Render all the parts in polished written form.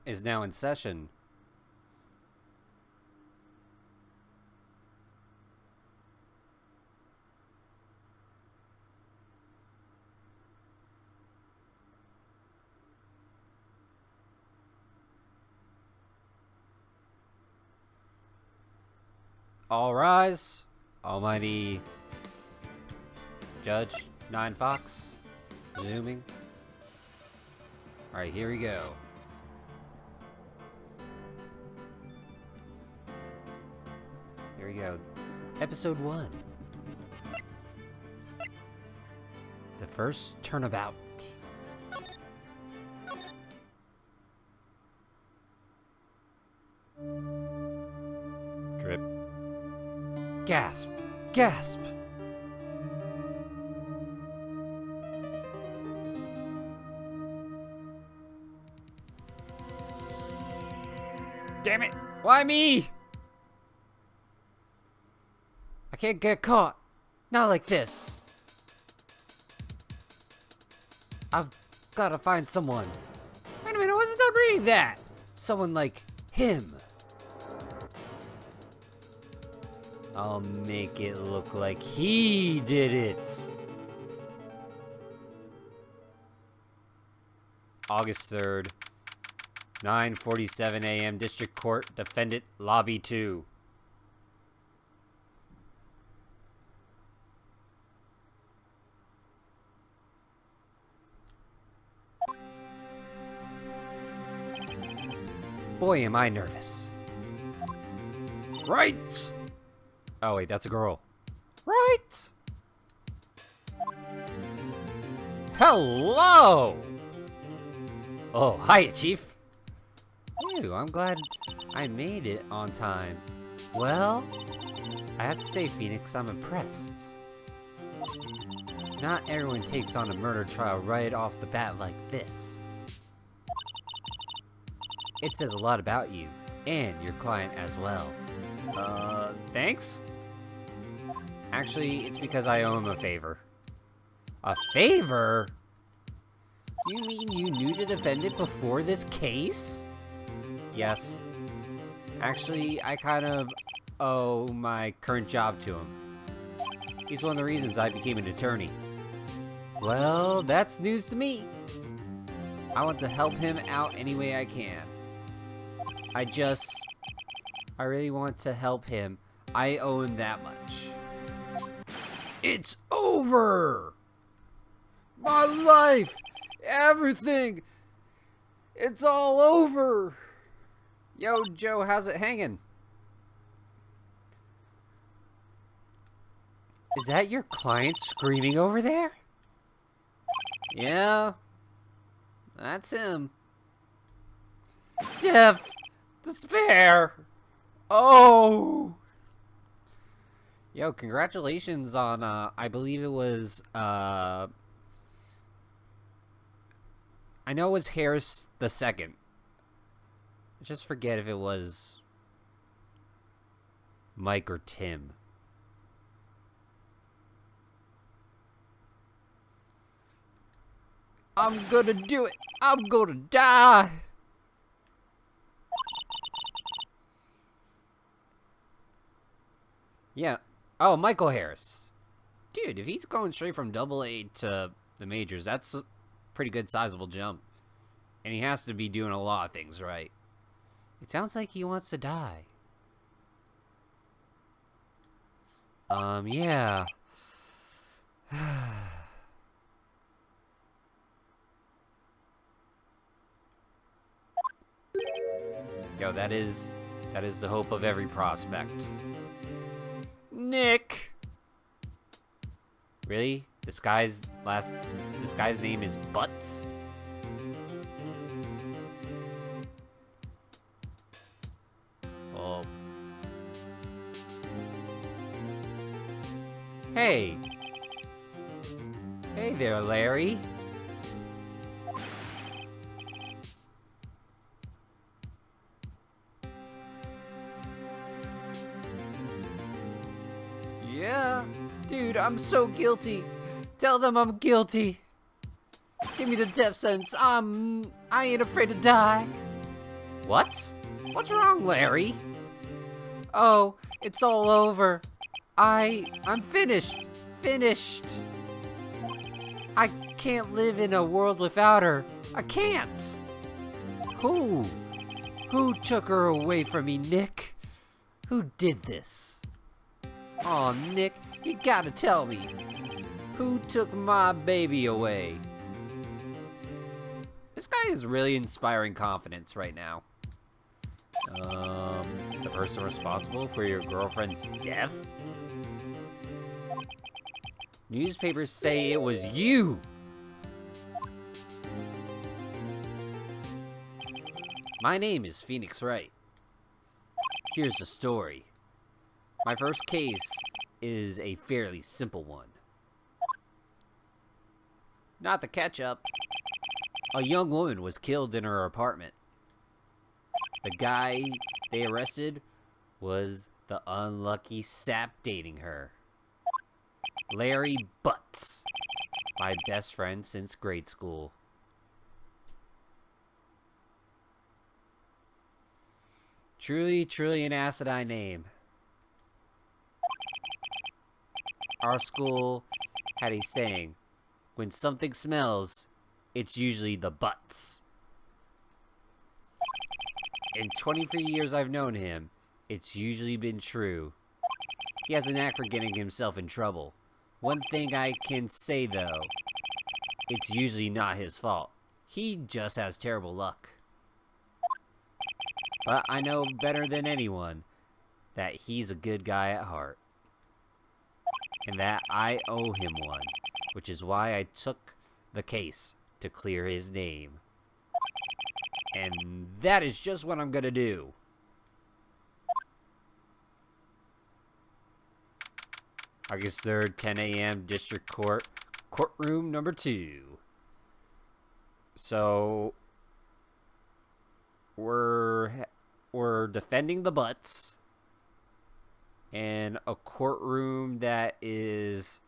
is now in session. All rise. Almighty Judge 9 Fox. Resuming. Alright, here we go. Here we go. Episode 1. The first turnabout. Drip. Gasp! Gasp! Damn it! Why me? I can't get caught. Not like this. I've gotta find someone. Wait a minute, I wasn't done reading that. Someone like him. I'll make it look like he did it. August 3rd, 9:47 a.m. District Court, Defendant, Lobby 2. Boy, am I nervous. Right! Oh, wait, that's a girl. Right! Hello! Oh, hiya, Chief. Ew, I'm glad I made it on time. Well, I have to say, Phoenix, I'm impressed. Not everyone takes on a murder trial right off the bat like this. It says a lot about you, and your client as well. Thanks? Actually, it's because I owe him a favor. A favor? You mean you knew the defendant before this case? Yes. Actually, I kind of owe my current job to him. He's one of the reasons I became an attorney. Well, that's news to me. I want to help him out any way I can. I really want to help him. I owe him that much. It's over! My life! Everything! It's all over! Yo, Joe, how's it hanging? Is that your client screaming over there? Yeah, that's him. Death! Despair! Oh! Yo, congratulations on, I believe it was, I know it was Harris the second. I just forget if it was Mike or Tim. I'm gonna do it! I'm gonna die! Yeah. Oh, Michael Harris. Dude, if he's going straight from AA to the majors, that's a pretty good sizable jump. And he has to be doing a lot of things right. It sounds like he wants to die. Yeah. Yo, that is the hope of every prospect. Nick! Really? This guy's name is Butts? Well... Hey! Hey there, Larry! Yeah, dude, I'm so guilty. Tell them I'm guilty. Give me the death sentence. I ain't afraid to die. What? What's wrong, Larry? Oh, it's all over. I'm finished. Finished. I can't live in a world without her. I can't. Who? Who took her away from me, Nick? Who did this? Aw, Nick, you gotta tell me. Who took my baby away? This guy is really inspiring confidence right now. The person responsible for your girlfriend's death? Newspapers say it was you! My name is Phoenix Wright. Here's the story. My first case is a fairly simple one. Not the ketchup. A young woman was killed in her apartment. The guy they arrested was the unlucky sap dating her. Larry Butts, my best friend since grade school. Truly, truly an acidine name. Our school had a saying, when something smells, it's usually the butts. In 23 years I've known him, it's usually been true. He has a knack for getting himself in trouble. One thing I can say though, it's usually not his fault. He just has terrible luck. But I know better than anyone that he's a good guy at heart. And that I owe him one, which is why I took the case to clear his name. And that is just what I'm gonna do. August 3rd, 10 a.m. District Court, courtroom number 2. So we're defending the Butts in a courtroom that is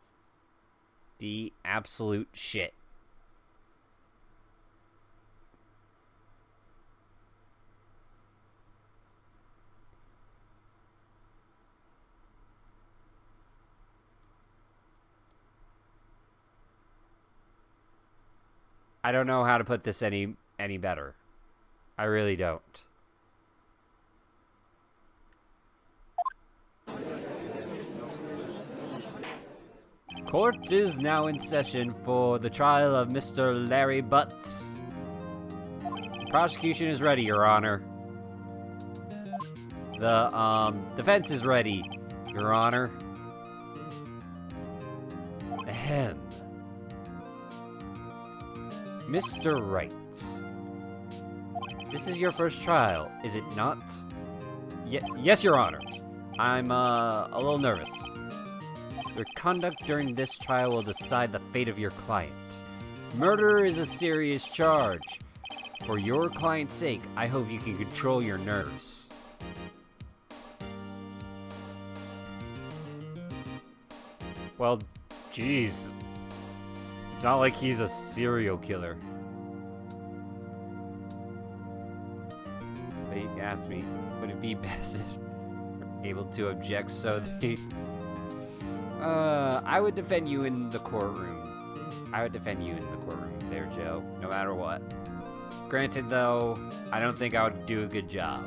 the absolute shit. I don't know how to put this any better. I really don't. Court is now in session for the trial of Mr. Larry Butts. Prosecution is ready, Your Honor. The, defense is ready, Your Honor. Ahem. Mr. Wright. This is your first trial, is it not? Yes, Your Honor. I'm, a little nervous. Your conduct during this trial will decide the fate of your client. Murder is a serious charge. For your client's sake, I hope you can control your nerves. Well, geez. It's not like he's a serial killer. But he asked me, would it be best if able to object so they... I would defend you in the courtroom. I would defend you in the courtroom there, Joe, no matter what. Granted, though, I don't think I would do a good job.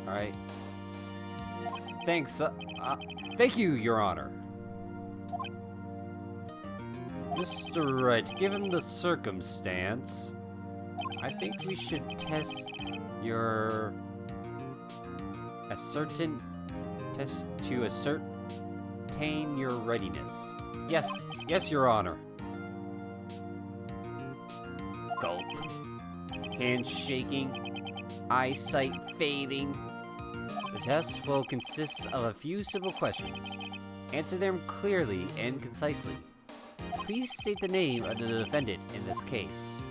Alright. Thanks, thank you, Your Honor. Mr. Wright, given the circumstance, I think we should test your... test to ascertain your readiness. Yes, Your Honor. Gulp. Hand shaking, eyesight fading. The test will consist of a few simple questions. Answer them clearly and concisely. Please state the name of the defendant in this case.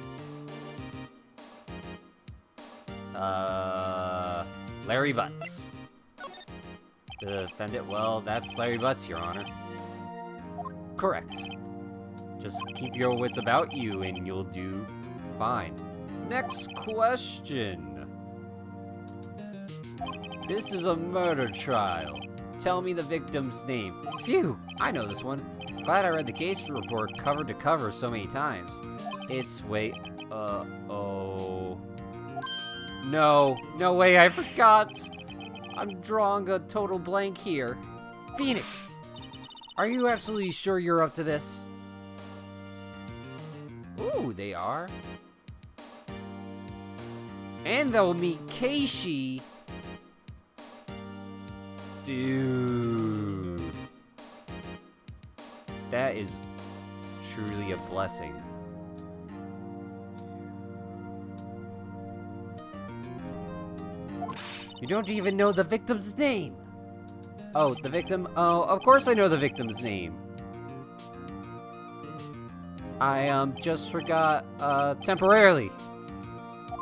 Larry Butts. The defendant, well, that's Larry Butts, Your Honor. Correct. Just keep your wits about you and you'll do fine. Next question. This is a murder trial. Tell me the victim's name. Phew, I know this one. Glad I read the case report cover to cover so many times. Wait, oh. No way, I forgot. I'm drawing a total blank here. Phoenix, are you absolutely sure you're up to this? Ooh, they are. And they'll meet Keishi. Dude. That is truly a blessing. You don't even know the victim's name. Oh, the victim? Oh, of course I know the victim's name. I just forgot temporarily.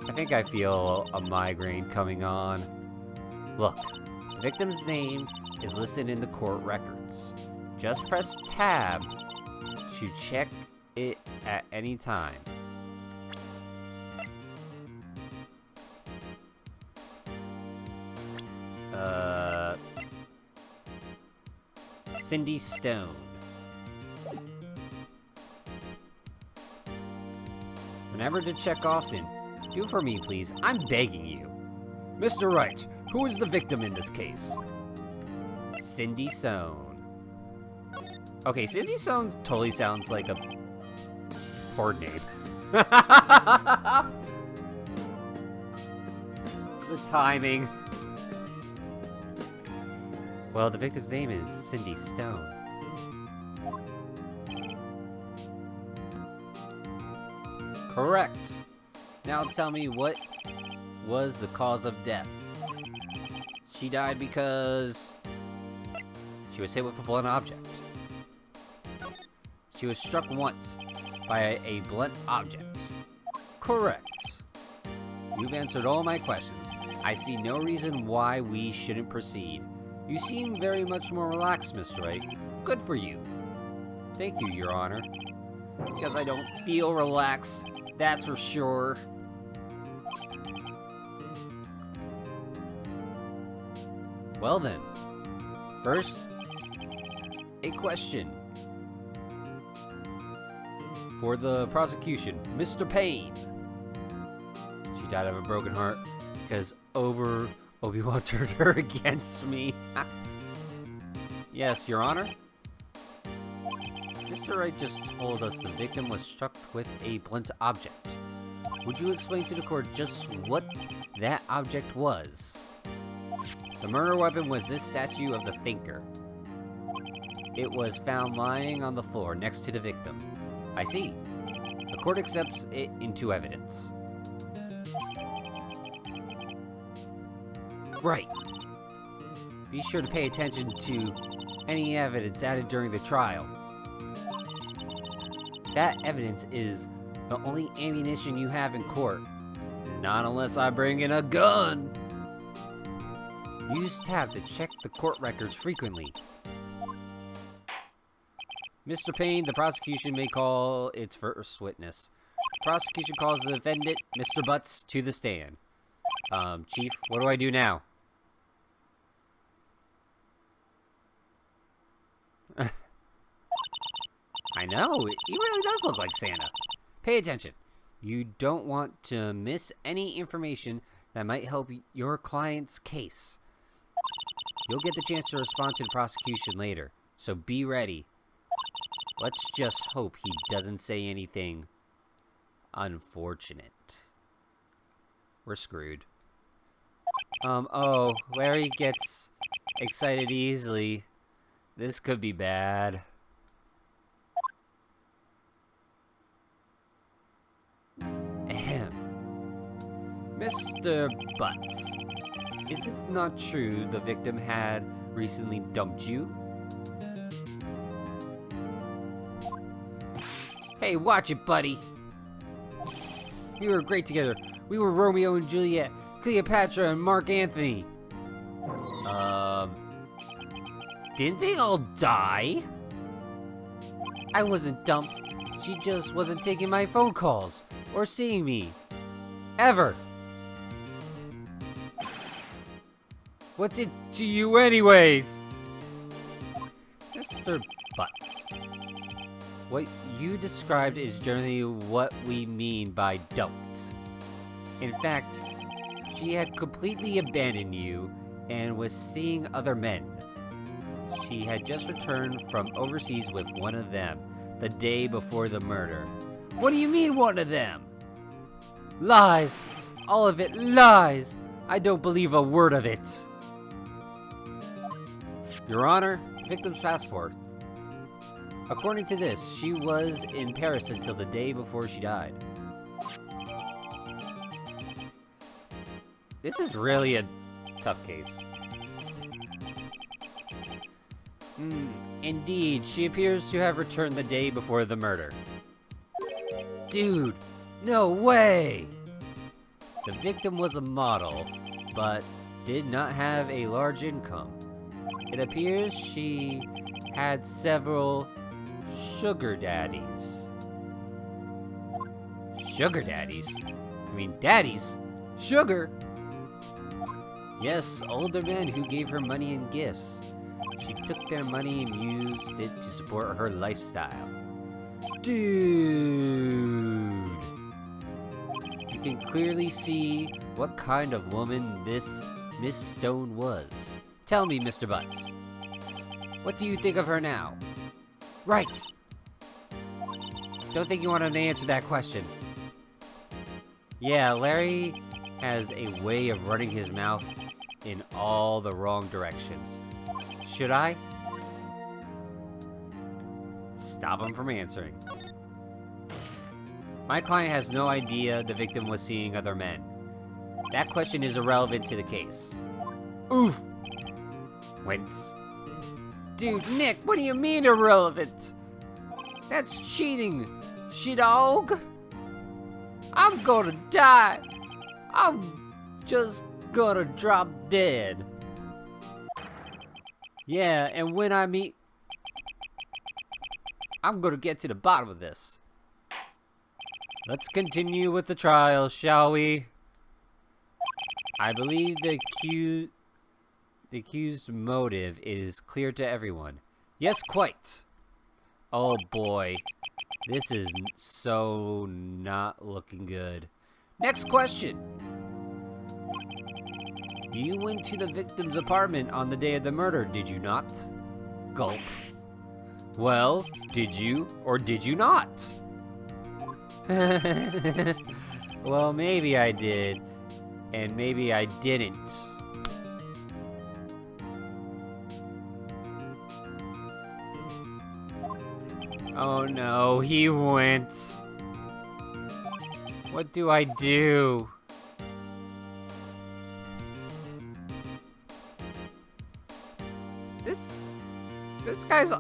I think I feel a migraine coming on. Look, the victim's name is listed in the court records. Just press tab to check it at any time. Cindy Stone. Remember to check often. Do for me, please. I'm begging you. Mr. Wright, who is the victim in this case? Cindy Stone. Okay, Cindy Stone totally sounds like a porn name. The timing. Well, the victim's name is Cindy Stone. Correct. Now tell me, what was the cause of death? She died because she was hit with a blunt object. She was struck once by a blunt object. Correct. You've answered all my questions. I see no reason why we shouldn't proceed. You seem very much more relaxed, Mr. Wright. Good for you. Thank you, Your Honor. Because I don't feel relaxed, that's for sure. Well then, first, a question for the prosecution. Mr. Payne. She died of a broken heart because Obi-Wan turned her against me. Yes, Your Honor. Mr. Wright just told us the victim was struck with a blunt object. Would you explain to the court just what that object was? The murder weapon was this statue of the Thinker. It was found lying on the floor next to the victim. I see. The court accepts it into evidence. Right. Be sure to pay attention to any evidence added during the trial. That evidence is the only ammunition you have in court. Not unless I bring in a gun. Use tab to check the court records frequently. Mr. Payne, the prosecution may call its first witness. The prosecution calls the defendant, Mr. Butts, to the stand. Chief, what do I do now? I know, he really does look like Santa. Pay attention. You don't want to miss any information that might help your client's case. You'll get the chance to respond to the prosecution later, so be ready. Let's just hope he doesn't say anything unfortunate. We're screwed. Oh, Larry gets excited easily. This could be bad. Ahem. Mr. Butts, is it not true the victim had recently dumped you? Hey, watch it, buddy. We were great together. We were Romeo and Juliet, Cleopatra and Mark Antony. Didn't they all die? I wasn't dumped. She just wasn't taking my phone calls or seeing me. Ever. What's it to you anyways? Mr. Butts. What you described is generally what we mean by don't. In fact, she had completely abandoned you and was seeing other men. She had just returned from overseas with one of them the day before the murder. What do you mean, one of them? Lies! All of it lies! I don't believe a word of it. Your Honor, the victim's passport. According to this, she was in Paris until the day before she died. This is really a tough case. Indeed, she appears to have returned the day before the murder. Dude, no way! The victim was a model, but did not have a large income. It appears she had several sugar daddies. Sugar daddies? I mean, daddies? Sugar? Yes, older men who gave her money and gifts. She took their money and used it to support her lifestyle. Dude! You can clearly see what kind of woman this Miss Stone was. Tell me, Mr. Butts. What do you think of her now? Right! Don't think you want to answer that question. Yeah, Larry has a way of running his mouth in all the wrong directions. Should I? Stop him from answering. My client has no idea the victim was seeing other men. That question is irrelevant to the case. Oof! Wince. Dude, Nick, what do you mean irrelevant? That's cheating, shit-dog. I'm gonna die. I'm just gonna drop dead. Yeah, and when I meet... I'm gonna get to the bottom of this. Let's continue with the trial, shall we? I believe the accused motive is clear to everyone. Yes, quite. Oh boy. This is so not looking good. Next question. You went to the victim's apartment on the day of the murder, did you not? Gulp. Well, did you or did you not? Well, maybe I did, and maybe I didn't. Oh no, he went. What do I do? This guy's...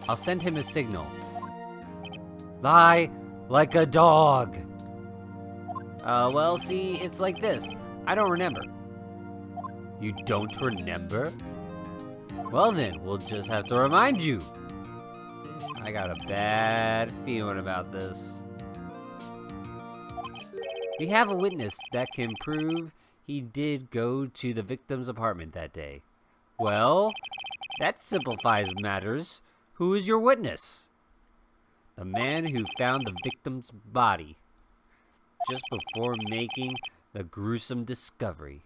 I'll send him a signal. Lie like a dog. Well, see, it's like this. I don't remember. You don't remember? Well then, we'll just have to remind you. I got a bad feeling about this. We have a witness that can prove he did go to the victim's apartment that day. Well, that simplifies matters. Who is your witness? The man who found the victim's body just before making the gruesome discovery.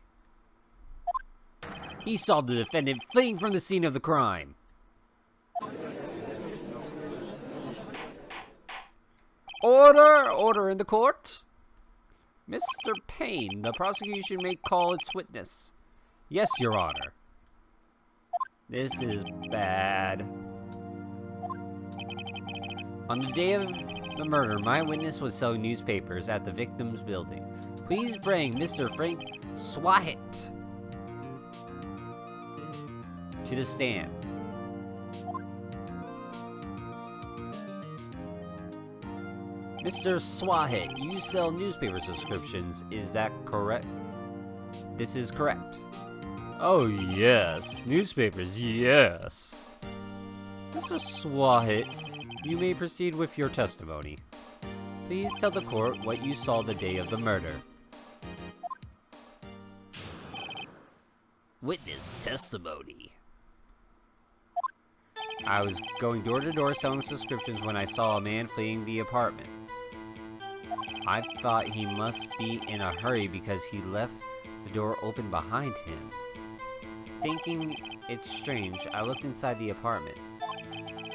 He saw the defendant fleeing from the scene of the crime. Order! Order in the court! Mr. Payne, the prosecution may call its witness. Yes, Your Honor. This is bad. On the day of the murder, my witness was selling newspapers at the victim's building. Please bring Mr. Frank Swahit. to the stand. Mr. Swahit, you sell newspaper subscriptions, is that correct? This is correct. Oh yes, newspapers, yes. Mr. Swahit, you may proceed with your testimony. Please tell the court what you saw the day of the murder. Witness testimony. I was going door to door selling subscriptions when I saw a man fleeing the apartment. I thought he must be in a hurry because he left the door open behind him. Thinking it's strange, I looked inside the apartment.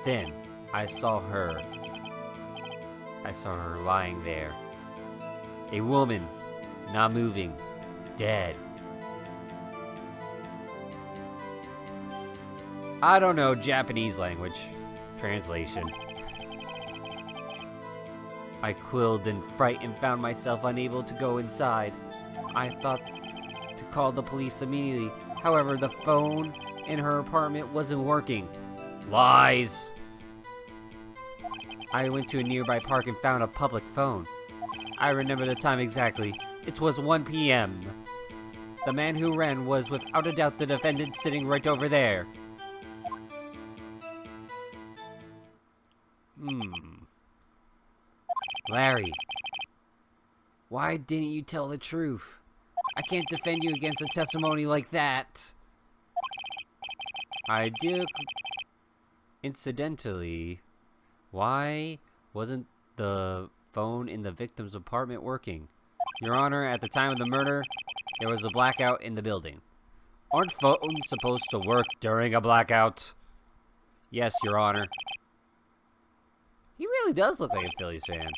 Then, I saw her. Lying there. A woman, not moving, dead. I don't know Japanese language. Translation. I quilled in fright and found myself unable to go inside. I thought to call the police immediately. However, the phone in her apartment wasn't working. Lies! I went to a nearby park and found a public phone. I remember the time exactly. It was 1 p.m. The man who ran was without a doubt the defendant sitting right over there. Larry, why didn't you tell the truth? I can't defend you against a testimony like that. I do. Incidentally, why wasn't the phone in the victim's apartment working? Your Honor, at the time of the murder, there was a blackout in the building. Aren't phones supposed to work during a blackout? Yes, Your Honor. He really does look like a Phillies fan.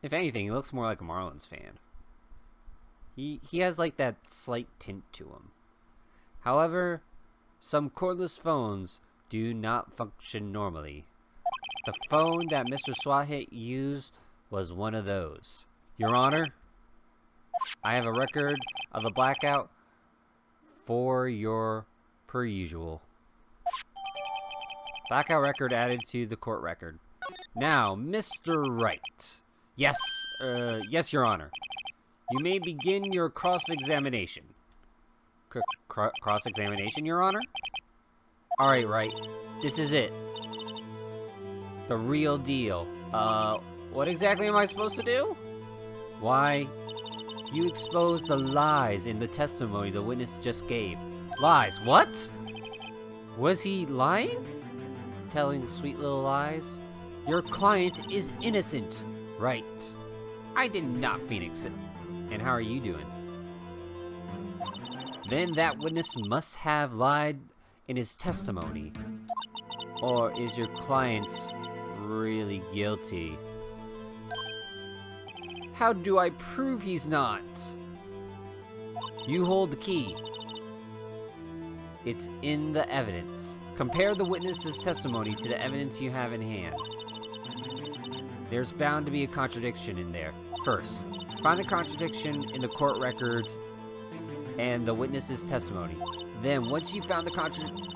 If anything, he looks more like a Marlins fan. He has like that slight tint to him. However, some cordless phones do not function normally. The phone that Mr. Swahit used was one of those. Your Honor, I have a record of the blackout for your per usual. Blackout record added to the court record. Now, Mr. Wright. Yes, Your Honor. You may begin your cross-examination. Cross-examination, Your Honor? Alright, Wright. This is it. The real deal. What exactly am I supposed to do? Why, you exposed the lies in the testimony the witness just gave. Lies? What? Was he lying? Telling sweet little lies? Your client is innocent. Right. I did not, Phoenix. And how are you doing? Then that witness must have lied in his testimony. Or is your client really guilty? How do I prove he's not? You hold the key. It's in the evidence. Compare the witness's testimony to the evidence you have in hand. There's bound to be a contradiction in there. First, find the contradiction in the court records and the witness's testimony. Then, once you've found the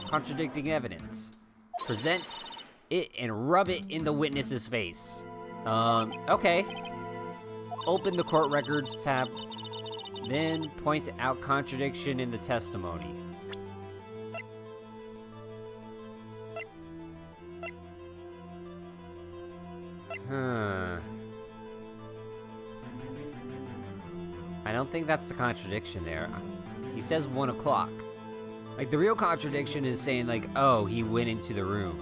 contradicting evidence, present it and rub it in the witness's face. Okay. Open the court records tab, then point out contradiction in the testimony. I don't think that's the contradiction there. He says 1 o'clock. Like, the real contradiction is saying, like, oh, he went into the room.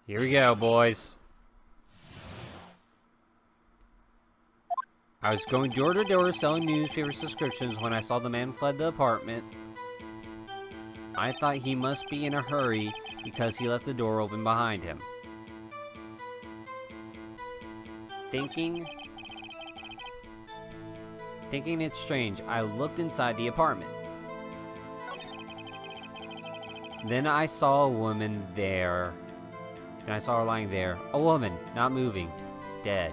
Here we go, boys. I was going door to door selling newspaper subscriptions when I saw the man fled the apartment. I thought he must be in a hurry because he left the door open behind him. Thinking it's strange, I looked inside the apartment. Then I saw a woman there. Then I saw her lying there. A woman, not moving, dead.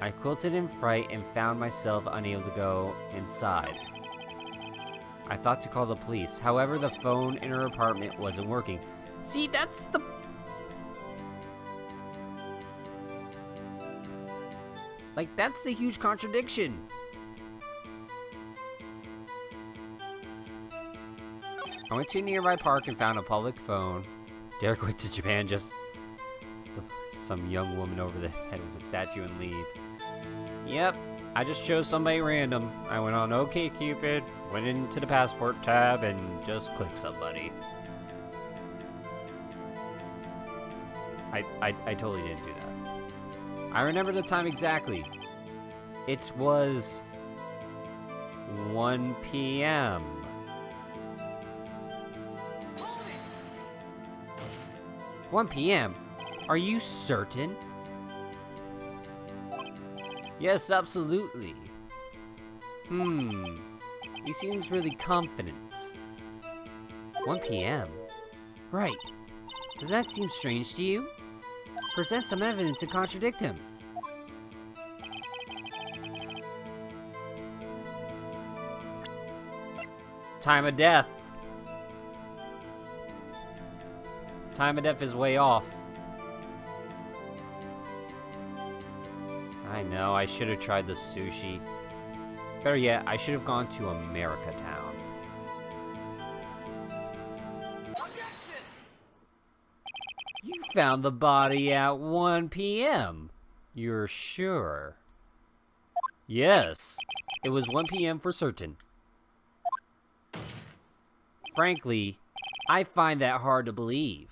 I quilted in fright and found myself unable to go inside. I thought to call the police. However, the phone in her apartment wasn't working. See, that's the... Like, that's a huge contradiction. I went to a nearby park and found a public phone. Derek went to Japan just... some young woman over the head of a statue and leave. Yep, I just chose somebody random. I went on OkCupid, went into the passport tab, and just clicked somebody. I totally didn't do that. I remember the time exactly. It was 1 p.m. 1 p.m.? Are you certain? Yes, absolutely. He seems really confident. 1 p.m.? Right. Does that seem strange to you? Present some evidence to contradict him. Time of death. Time of death is way off. I know, I should have tried the sushi. Better yet, I should have gone to America Town. You found the body at 1 p.m. You're sure? Yes, it was 1 p.m. for certain. Frankly, I find that hard to believe.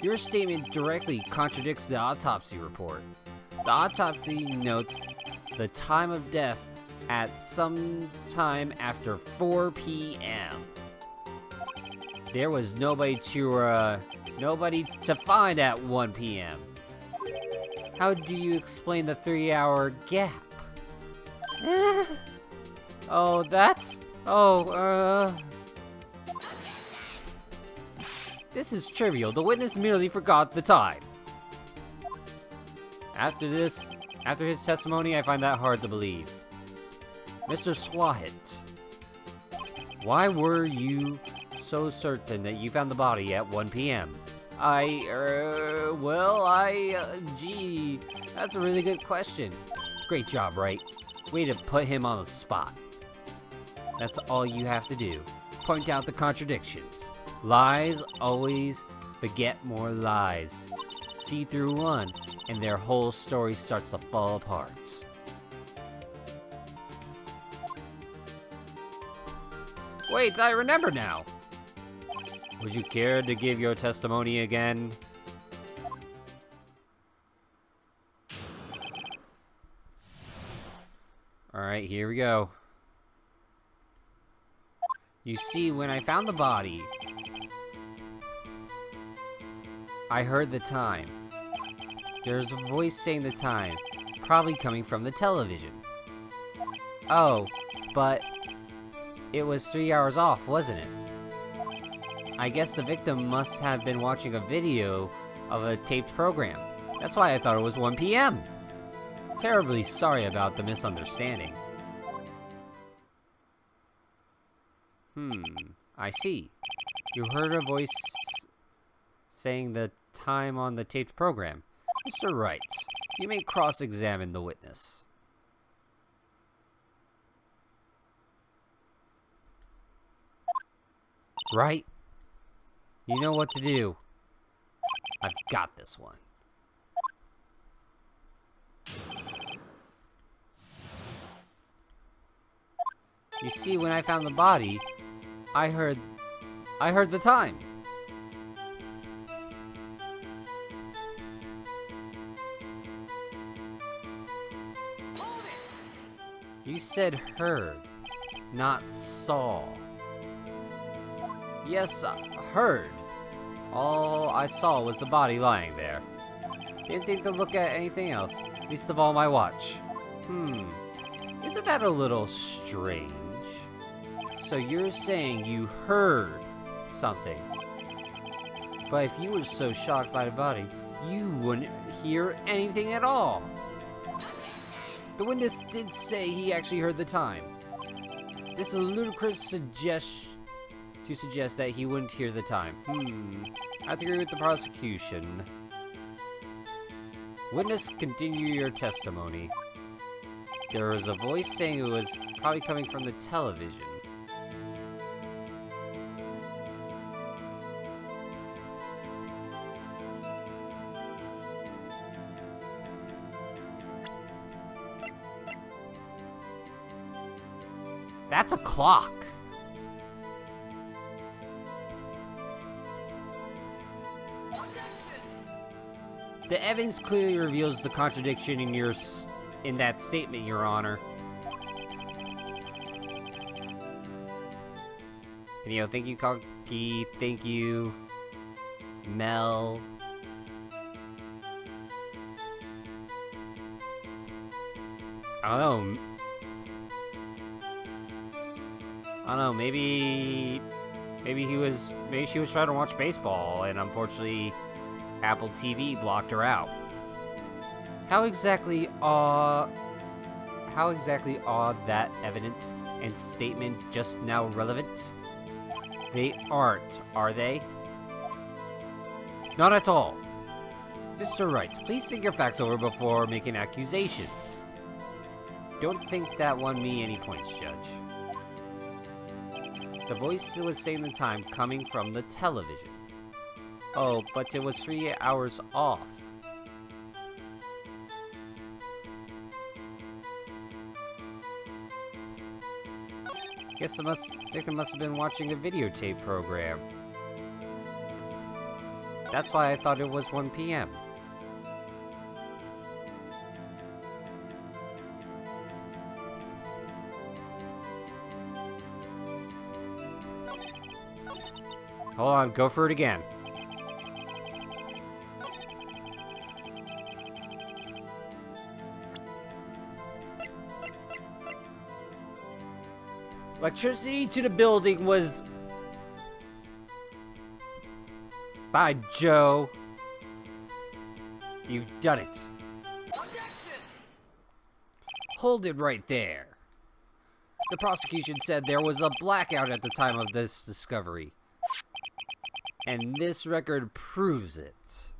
Your statement directly contradicts the autopsy report. The autopsy notes the time of death at some time after 4 p.m. There was nobody to find at 1 p.m. How do you explain the 3-hour gap? This is trivial. The witness merely forgot the time. After his testimony, I find that hard to believe. Mr. Swahit, why were you so certain that you found the body at 1 p.m.? Gee, that's a really good question. Great job, Wright. Way to put him on the spot. That's all you have to do. Point out the contradictions. Lies always beget more lies. See through one, and their whole story starts to fall apart. Wait, I remember now! Would you care to give your testimony again? Alright, here we go. You see, when I found the body, I heard the time. There's a voice saying the time, probably coming from the television. Oh, but it was 3 hours off, wasn't it? I guess the victim must have been watching a video of a taped program. That's why I thought it was 1 p.m. Terribly sorry about the misunderstanding. I see. You heard a voice saying the time on the taped program. Mr. Wright, you may cross-examine the witness. Right? You know what to do. I've got this one. You see, when I found the body, I heard the time. You said heard, not saw. Yes, I heard. All I saw was the body lying there. Didn't think to look at anything else, least of all my watch. Isn't that a little strange? So you're saying you heard something. But if you were so shocked by the body, you wouldn't hear anything at all. The witness did say he actually heard the time. This is a ludicrous suggestion to suggest that he wouldn't hear the time. I have to agree with the prosecution. Witness, continue your testimony. There was a voice saying it was probably coming from the television. That's a clock. The evidence clearly reveals the contradiction in that statement, Your Honor. And, thank you, Conky. Thank you, Mel. I don't know, maybe she was trying to watch baseball, and unfortunately, Apple TV blocked her out. How exactly are that evidence and statement just now relevant? They aren't, are they? Not at all. Mr. Wright, please think your facts over before making accusations. Don't think that won me any points, Judge. The voice was saying the time coming from the television. Oh, but it was 3 hours off. Guess the victim must have been watching a videotape program. That's why I thought it was 1 p.m. Hold on, go for it again. Electricity to the building was... By Joe. You've done it. Hold it right there. The prosecution said there was a blackout at the time of this discovery. And this record proves it.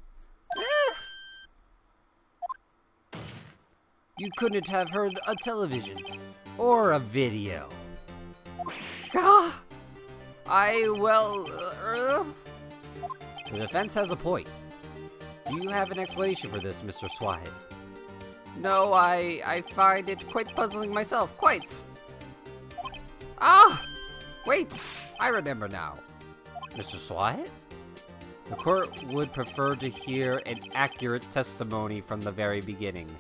You couldn't have heard a television or a video. The defense has a point. Do you have an explanation for this, Mr. Swahid? No, I find it quite puzzling myself, quite. Wait, I remember now. Mr. Swahid? The court would prefer to hear an accurate testimony from the very beginning.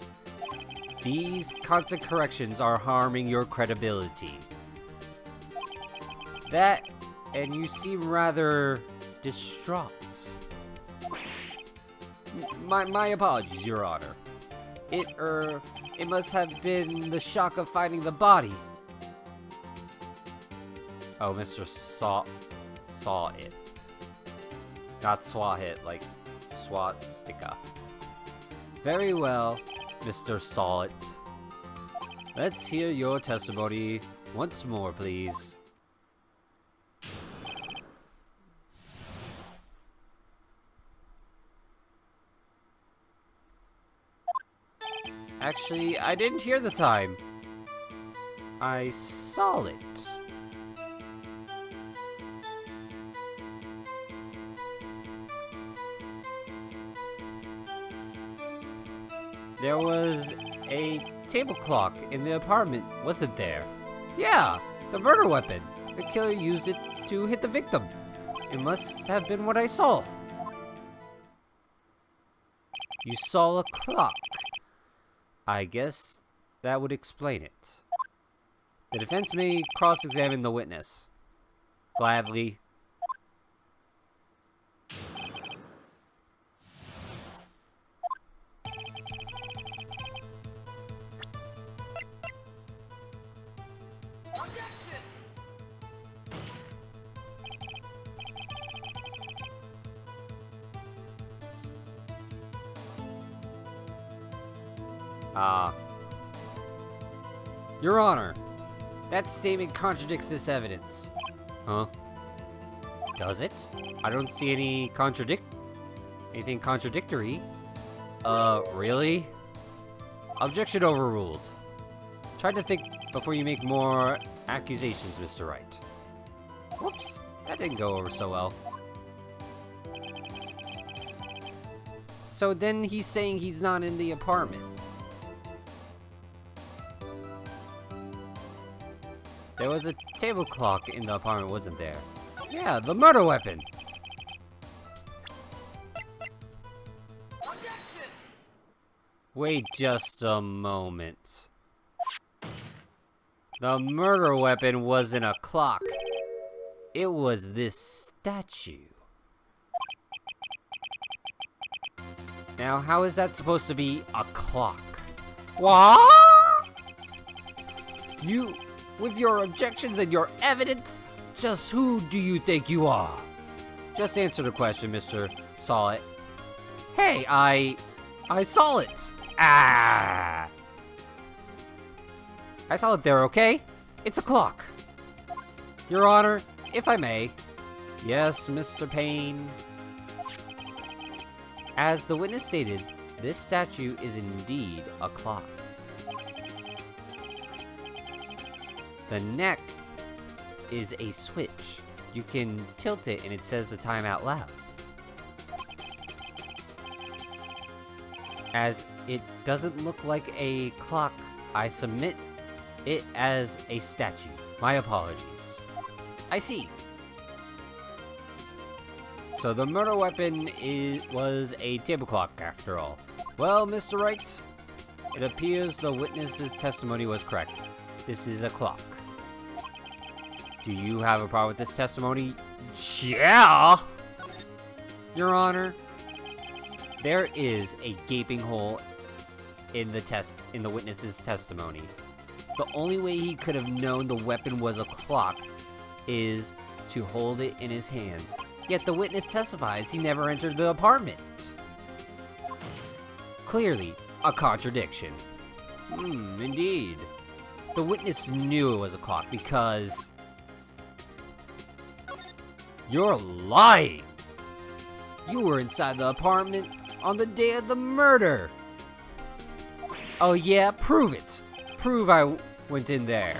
These constant corrections are harming your credibility. That, and you seem rather distraught. My apologies, Your Honor. It must have been the shock of finding the body. Oh, Mr. Saw it. Not Swahit, like swastika. Very well, Mr. Saw it. Let's hear your testimony once more, please. Actually, I didn't hear the time. I saw it. There was a table clock in the apartment, wasn't there? Yeah, the murder weapon. The killer used it to hit the victim. It must have been what I saw. You saw a clock. I guess that would explain it. The defense may cross-examine the witness. Gladly. Your Honor, that statement contradicts this evidence. Huh? Does it? I don't see anything contradictory. Really? Objection overruled. Try to think before you make more accusations, Mr. Wright. Whoops, that didn't go over so well. So then he's saying he's not in the apartment. There was a table clock in the apartment, wasn't there? Yeah, the murder weapon! Wait just a moment. The murder weapon wasn't a clock. It was this statue. Now, how is that supposed to be a clock? What? You, with your objections and your evidence, just who do you think you are? Just answer the question, Mr. Saw It. Hey, I saw it. Ah! I saw it there, okay? It's a clock. Your Honor, if I may. Yes, Mr. Payne. As the witness stated, this statue is indeed a clock. The neck is a switch. You can tilt it and it says the time out loud. As it doesn't look like a clock, I submit it as a statue. My apologies. I see. So the murder weapon was a table clock after all. Well, Mr. Wright, it appears the witness's testimony was correct. This is a clock. Do you have a problem with this testimony? Yeah! Your Honor, there is a gaping hole in the witness's testimony. The only way he could have known the weapon was a clock is to hold it in his hands. Yet the witness testifies he never entered the apartment. Clearly, a contradiction. Indeed. The witness knew it was a clock because... You're lying! You were inside the apartment on the day of the murder! Oh yeah? Prove it! Prove I went in there.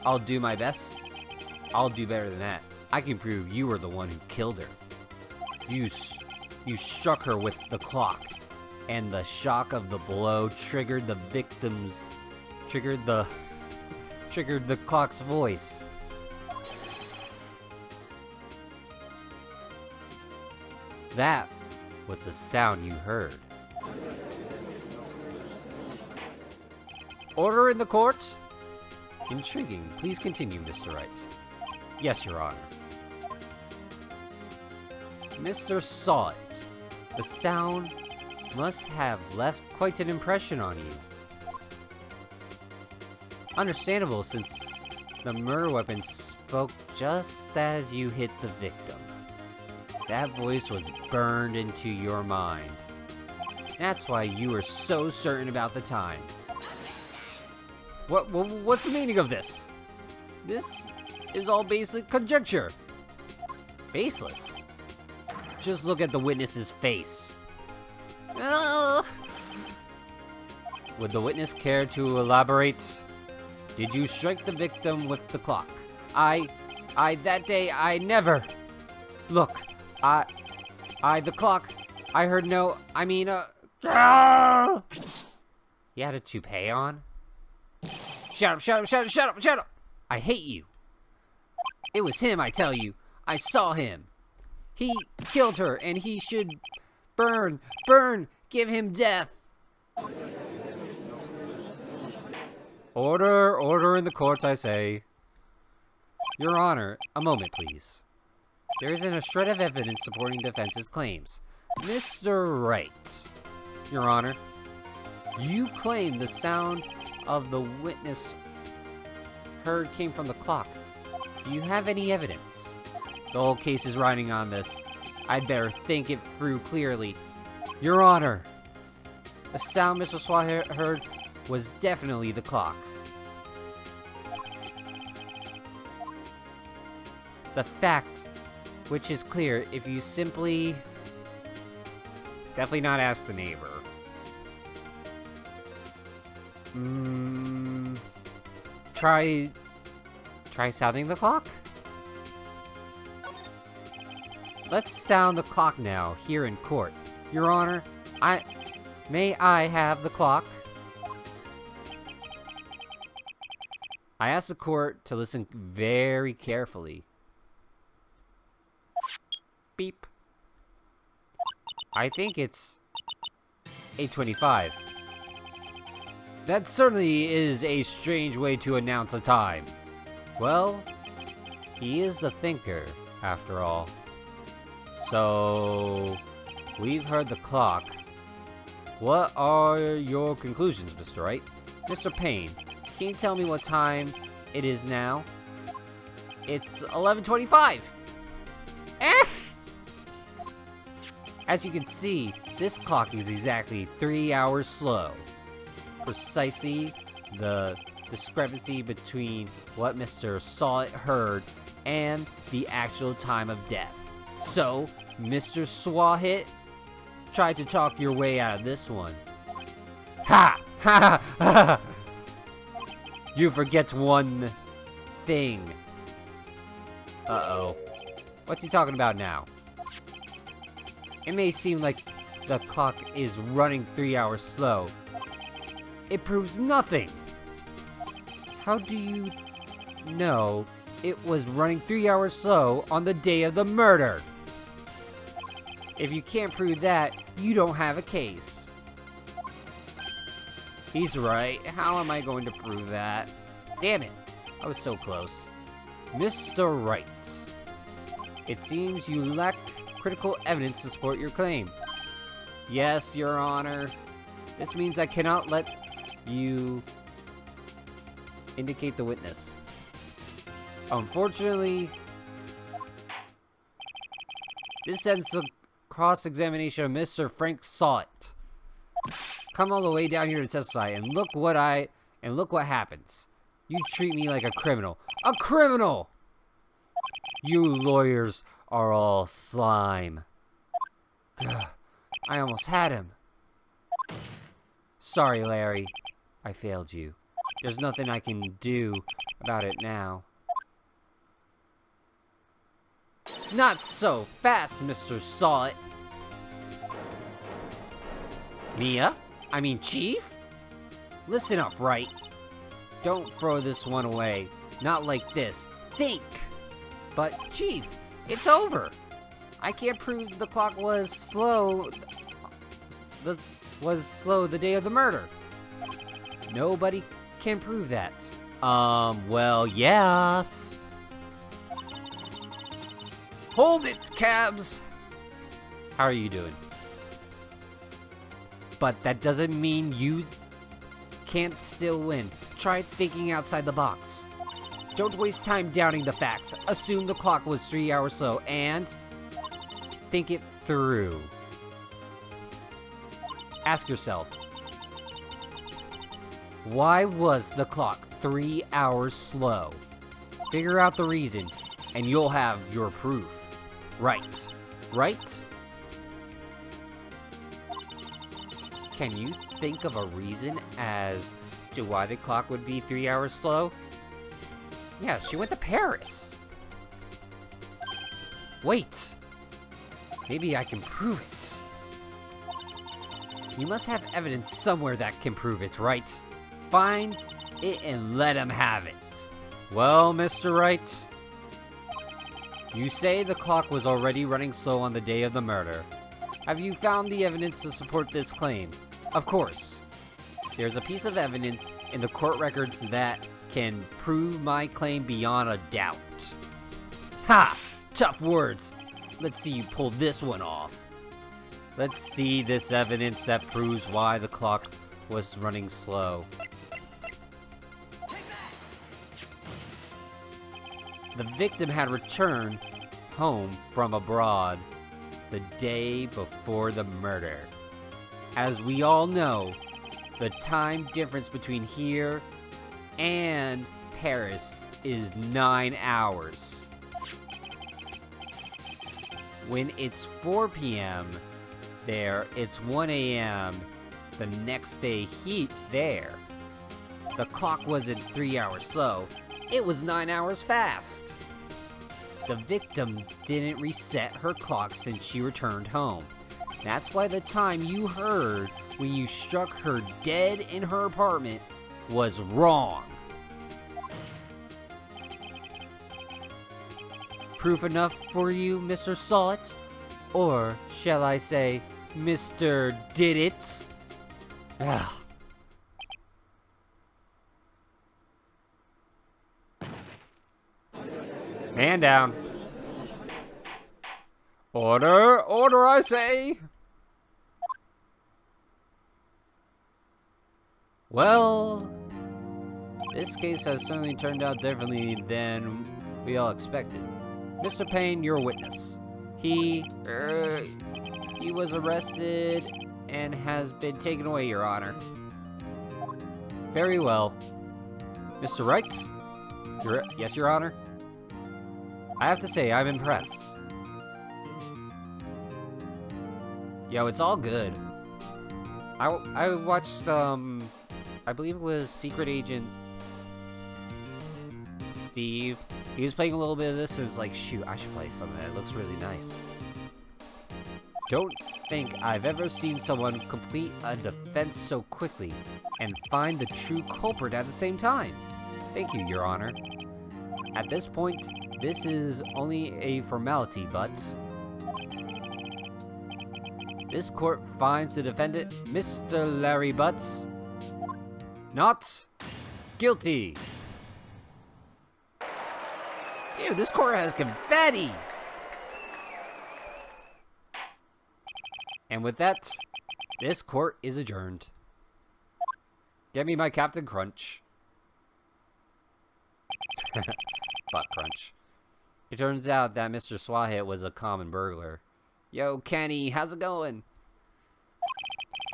I'll do my best. I'll do better than that. I can prove you were the one who killed her. You struck her with the clock, and the shock of the blow triggered the clock's voice. That was the sound you heard. Order in the court? Intriguing. Please continue, Mr. Wright. Yes, Your Honor. Mr. Saw It. The sound must have left quite an impression on you. Understandable, since the murder weapon spoke just as you hit the victim. That voice was burned into your mind. That's why you were so certain about the time. What's the meaning of this? This is all basic conjecture. Baseless. Just look at the witness's face. Would the witness care to elaborate? Did you strike the victim with the clock? That day, I never. Look, the clock, I heard no, you had a toupee on? Shut up! I hate you. It was him, I tell you. I saw him. He killed her, and he should burn, give him death. Order in the court, I say. Your Honor, a moment, please. There isn't a shred of evidence supporting defense's claims. Mr. Wright, Your Honor, you claim the sound of the witness heard came from the clock. Do you have any evidence? The whole case is riding on this. I'd better think it through clearly. Your Honor, The sound Mr. Swat heard was definitely the clock. The fact, which is clear if you simply... Definitely not ask the neighbor. Try sounding the clock? Let's sound the clock now, here in court. Your Honor, may I have the clock? I ask the court to listen very carefully. Beep. I think it's 8:25. That certainly is a strange way to announce a time. Well, he is a thinker, after all. So, we've heard the clock. What are your conclusions, Mr. Wright? Mr. Payne, can you tell me what time it is now? It's 11:25. Eh! As you can see, this clock is exactly 3 hours slow. Precisely the discrepancy between what Mr. Sawit heard and the actual time of death. So, Mr. Swahit, try to talk your way out of this one. Ha! Ha! Ha! You forget one thing. Uh-oh. What's he talking about now? It may seem like the clock is running 3 hours slow. It proves nothing. How do you know it was running 3 hours slow on the day of the murder? If you can't prove that, you don't have a case. He's right. How am I going to prove that? Damn it. I was so close. Mr. Wright, it seems you lack critical evidence to support your claim. Yes, Your Honor. This means I cannot let you indicate the witness. Unfortunately, this ends the cross-examination of Mr. Frank Sawit. Come all the way down here to testify, and look what happens. You treat me like a criminal. A criminal! You lawyers are all slime. I almost had him. Sorry, Larry. I failed you. There's nothing I can do about it now. Not so fast, Mr. Sawit. Mia? I mean, Chief? Listen up, Wright. Don't throw this one away. Not like this. Think! But, Chief, it's over. I can't prove the clock was slow. The day of the murder. Nobody can prove that. Well, yes. Hold it, cabs! How are you doing? But that doesn't mean you can't still win. Try thinking outside the box. Don't waste time doubting the facts. Assume the clock was 3 hours slow and think it through. Ask yourself, why was the clock 3 hours slow? Figure out the reason, and you'll have your proof. Right. Right? Can you think of a reason as to why the clock would be 3 hours slow? Yeah, she went to Paris. Wait. Maybe I can prove it. You must have evidence somewhere that can prove it, right? Find it and let him have it. Well, Mr. Wright, you say the clock was already running slow on the day of the murder. Have you found the evidence to support this claim? Of course. There's a piece of evidence in the court records that can prove my claim beyond a doubt. Ha! Tough words. Let's see you pull this one off. Let's see this evidence that proves why the clock was running slow. The victim had returned home from abroad the day before the murder. As we all know, the time difference between here and Paris is 9 hours. When it's 4 p.m. there, it's 1 a.m. the next day there. The clock wasn't 3 hours slow, it was 9 hours fast. The victim didn't reset her clock since she returned home. That's why the time you heard when you struck her dead in her apartment was wrong. Proof enough for you, Mr. Saw It? Or shall I say, Mr. Did It? Ugh. Man down. Order, order, I say. Well, this case has certainly turned out differently than we all expected. Mr. Payne, you're a witness. He was arrested and has been taken away, Your Honor. Very well. Mr. Wright? Yes, Your Honor? I have to say, I'm impressed. Yo, it's all good. I watched, I believe it was Secret Agent Steve. He was playing a little bit of this and it's like, shoot, I should play some of that. It looks really nice. Don't think I've ever seen someone complete a defense so quickly and find the true culprit at the same time. Thank you, Your Honor. At this point, this is only a formality, but this court finds the defendant, Mr. Larry Butts, not guilty. Dude, this court has confetti. And with that, this court is adjourned. Get me my Captain Crunch. Butt crunch. It turns out that Mr. Swahit was a common burglar. Yo, Kenny, how's it going?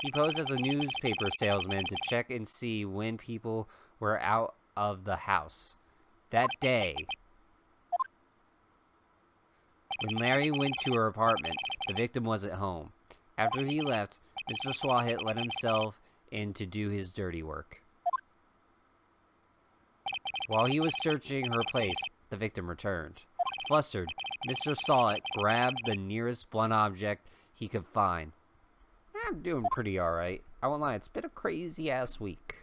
He posed as a newspaper salesman to check and see when people were out of the house. That day, when Larry went to her apartment, the victim was at home. After he left, Mr. Swahit let himself in to do his dirty work. While he was searching her place, the victim returned. Flustered, Mr. Swahit grabbed the nearest blunt object he could find. I'm doing pretty alright. I won't lie, it's been a crazy-ass week.